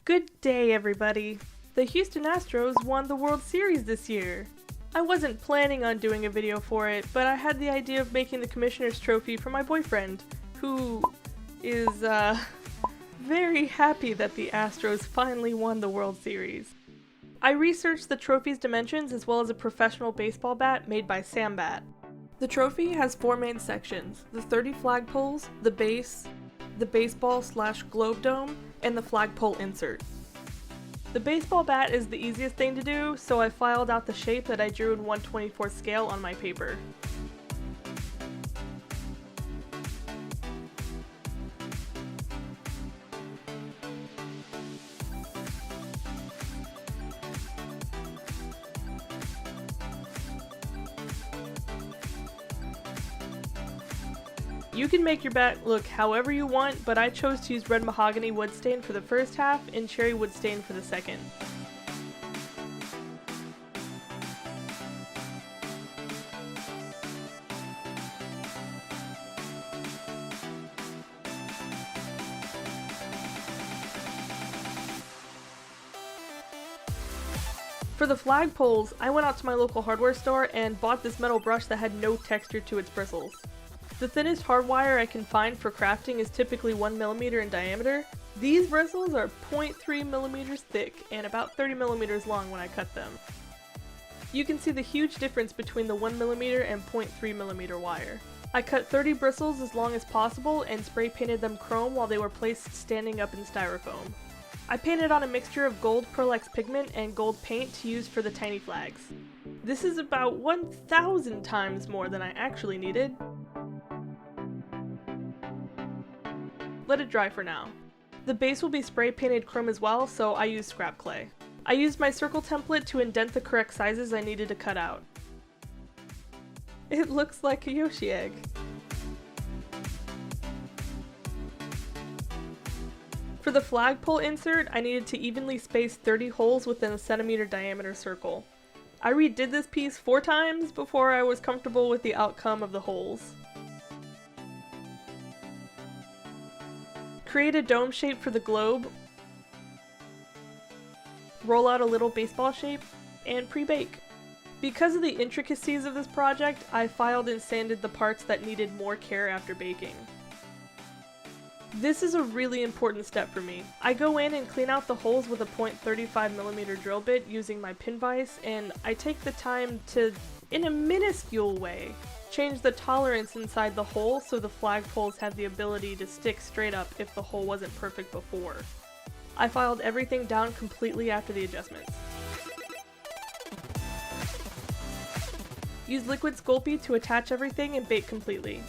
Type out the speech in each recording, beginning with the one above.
Good day, everybody. The Houston Astros won the World Series this year. I wasn't planning on doing a video for it, but I had the idea of making the Commissioner's Trophy for my boyfriend, who is, very happy that the Astros finally won the World Series. I researched the trophy's dimensions as well as a professional baseball bat made by Sambat. The trophy has 4 main sections: the 30 flagpoles, the base, the baseball/globe dome, and the flagpole insert. The baseball bat is the easiest thing to do, so I filed out the shape that I drew in 1/24 scale on my paper. You can make your bat look however you want, but I chose to use red mahogany wood stain for the first half and cherry wood stain for the second. For the flagpoles, I went out to my local hardware store and bought this metal brush that had no texture to its bristles. The thinnest hardwire I can find for crafting is typically 1mm in diameter. These bristles are 0.3mm thick and about 30mm long when I cut them. You can see the huge difference between the 1mm and 0.3mm wire. I cut 30 bristles as long as possible and spray painted them chrome while they were placed standing up in styrofoam. I painted on a mixture of gold Pearl-X pigment and gold paint to use for the tiny flags. This is about 1,000 times more than I actually needed. Let it dry for now. The base will be spray painted chrome as well, so I used scrap clay. I used my circle template to indent the correct sizes I needed to cut out. It looks like a Yoshi egg. For the flagpole insert, I needed to evenly space 30 holes within a centimeter diameter circle. I redid this piece 4 times before I was comfortable with the outcome of the holes. Create a dome shape for the globe, roll out a little baseball shape, and pre-bake. Because of the intricacies of this project, I filed and sanded the parts that needed more care after baking. This is a really important step for me. I go in and clean out the holes with a 0.35mm drill bit using my pin vise, and I take the time to, in a minuscule way, change the tolerance inside the hole so the flagpoles have the ability to stick straight up if the hole wasn't perfect before. I filed everything down completely after the adjustments. Use liquid Sculpey to attach everything and bake completely.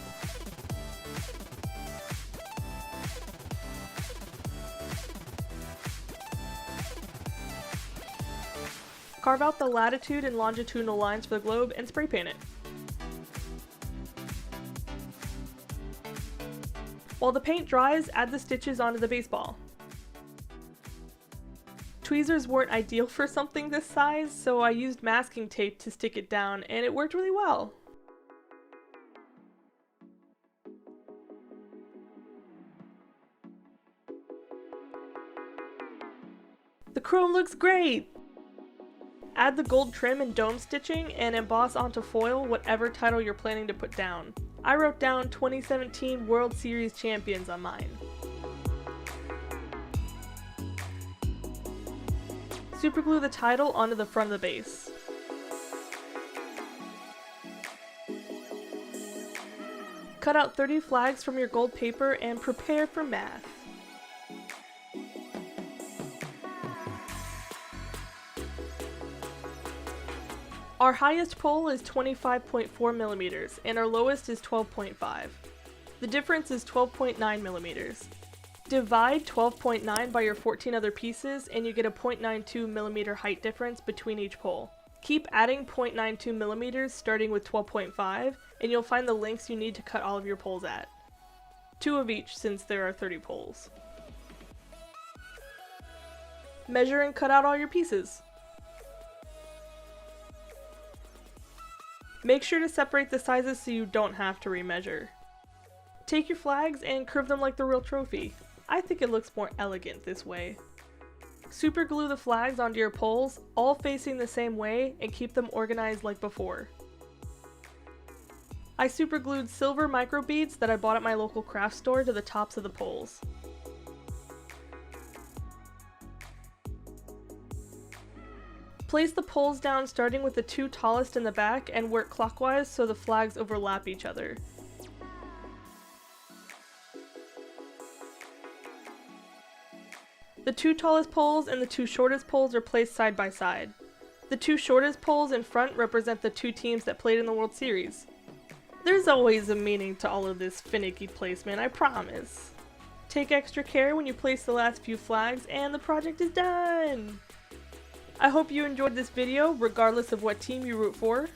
Carve out the latitude and longitudinal lines for the globe and spray paint it. While the paint dries, add the stitches onto the baseball. Tweezers weren't ideal for something this size, so I used masking tape to stick it down, and it worked really well. The chrome looks great! Add the gold trim and dome stitching and emboss onto foil whatever title you're planning to put down. I wrote down 2017 World Series champions on mine. Superglue the title onto the front of the base. Cut out 30 flags from your gold paper and prepare for math. Our highest pole is 25.4mm and our lowest is 12.5. The difference is 12.9mm. Divide 12.9 by your 14 other pieces and you get a 0.92mm height difference between each pole. Keep adding 0.92mm starting with 12.5 and you'll find the lengths you need to cut all of your poles at. 2 of each since there are 30 poles. Measure and cut out all your pieces. Make sure to separate the sizes so you don't have to remeasure. Take your flags and curve them like the real trophy. I think it looks more elegant this way. Super glue the flags onto your poles, all facing the same way, and keep them organized like before. I super glued silver micro beads that I bought at my local craft store to the tops of the poles. Place the poles down starting with the two tallest in the back and work clockwise so the flags overlap each other. The two tallest poles and the two shortest poles are placed side by side. The two shortest poles in front represent the two teams that played in the World Series. There's always a meaning to all of this finicky placement, I promise. Take extra care when you place the last few flags and the project is done! I hope you enjoyed this video, regardless of what team you root for.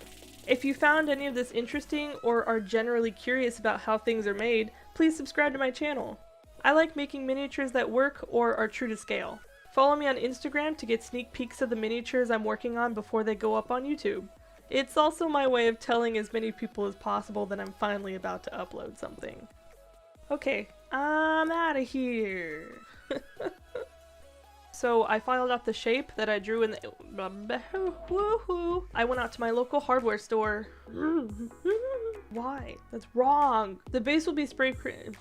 If you found any of this interesting or are generally curious about how things are made, please subscribe to my channel. I like making miniatures that work or are true to scale. Follow me on Instagram to get sneak peeks of the miniatures I'm working on before they go up on YouTube. It's also my way of telling as many people as possible that I'm finally about to upload something. Okay, I'm out of here. So I filed out the shape that I drew in the woohoo. I went out to my local hardware store. Why? That's wrong. The base will be spray painted.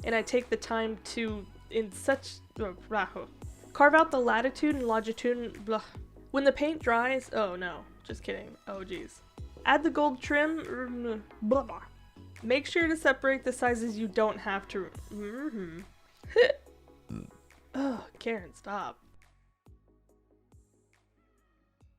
And I take the time to carve out the latitude and longitude. When the paint dries, oh no, just kidding. Oh geez. Add the gold trim. Make sure to separate the sizes you don't have to. Oh, Karen, stop.